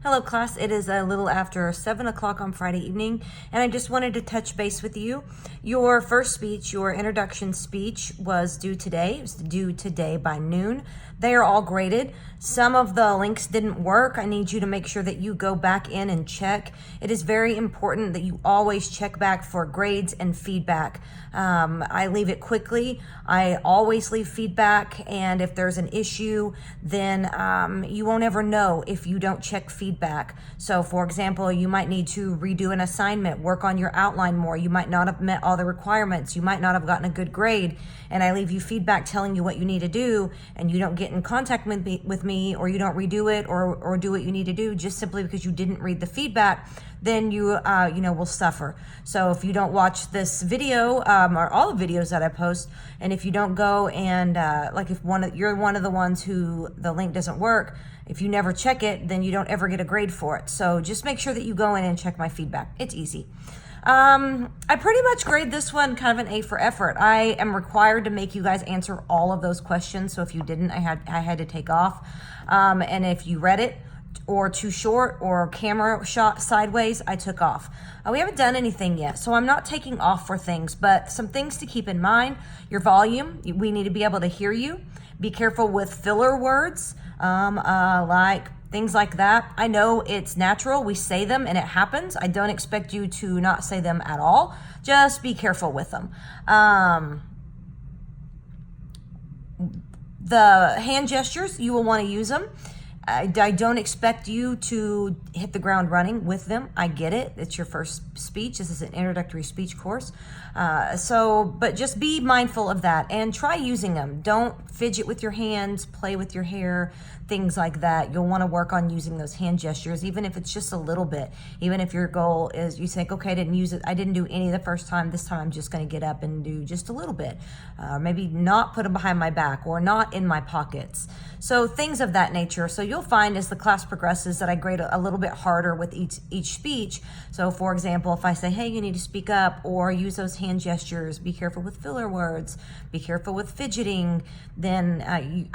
Hello class, it is a little after 7 o'clock on Friday evening, and I just wanted to touch base with you. Your first speech, your introduction speech, was due today. It was due today by noon. They are all graded. Some of the links didn't work. I need you to make sure that you go back in and check. It is very important that you always check back for grades and feedback. I leave it quickly. I always leave feedback, and if there's an issue, then you won't ever know if you don't check feedback. So for example, you might need to redo an assignment, work on your outline more. You might not have met all the requirements. You might not have gotten a good grade, and I leave you feedback telling you what you need to do, and you don't get in contact with me, or you don't redo it or do what you need to do just simply because you didn't read the feedback, then you will suffer. So if you don't watch this video or all the videos that I post, and if you don't go and like if you're one of the ones who the link doesn't work, if you never check it, then you don't ever get a grade for it. So just make sure that you go in and check my feedback. It's easy. I pretty much grade this one kind of an A for effort. I am required to make you guys answer all of those questions. So if you didn't, I had to take off. And if you read it or too short or camera shot sideways, I took off. We haven't done anything yet, so I'm not taking off for things, but some things to keep in mind. Your volume, we need to be able to hear you. Be careful with filler words, like things like that. I know it's natural. We say them and it happens. I don't expect you to not say them at all. Just be careful with them. The hand gestures, you will want to use them. I don't expect you to hit the ground running with them. I get it. It's your first speech. This is an introductory speech course. But just be mindful of that and try using them. Don't fidget with your hands, play with your hair, things like that. You'll want to work on using those hand gestures, even if it's just a little bit. Even if your goal is you think, okay, I didn't do any the first time. This time I'm just going to get up and do just a little bit. Maybe not put them behind my back or not in my pockets. So things of that nature. So you'll find as the class progresses that I grade a little bit harder with each speech. So for example, if I say, hey, you need to speak up or use those hand gestures, be careful with filler words, be careful with fidgeting, then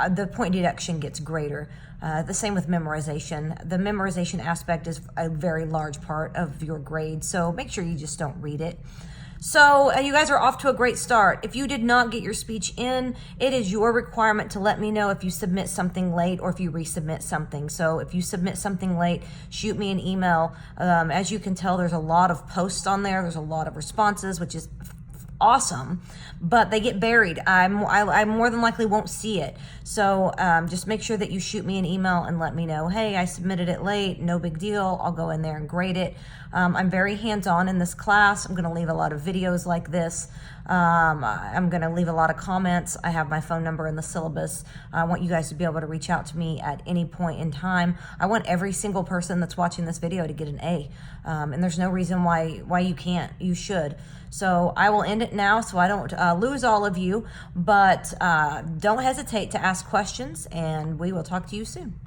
the point deduction gets greater. The same with memorization. The memorization aspect is a very large part of your grade, so make sure you just don't read it. So you guys are off to a great start. If you did not get your speech in, it is your requirement to let me know if you submit something late or if you resubmit something. So if you submit something late, shoot me an email. As you can tell, there's a lot of posts on there. There's a lot of responses, which is awesome, but they get buried. I more than likely won't see it. So just make sure that you shoot me an email and let me know, hey, I submitted it late, no big deal. I'll go in there and grade it. I'm very hands-on in this class. I'm going to leave a lot of videos like this. I'm going to leave a lot of comments. I have my phone number in the syllabus. I want you guys to be able to reach out to me at any point in time. I want every single person that's watching this video to get an A. And there's no reason why you can't. You should. So I will end it now so I don't lose all of you, but don't hesitate to ask questions, and we will talk to you soon.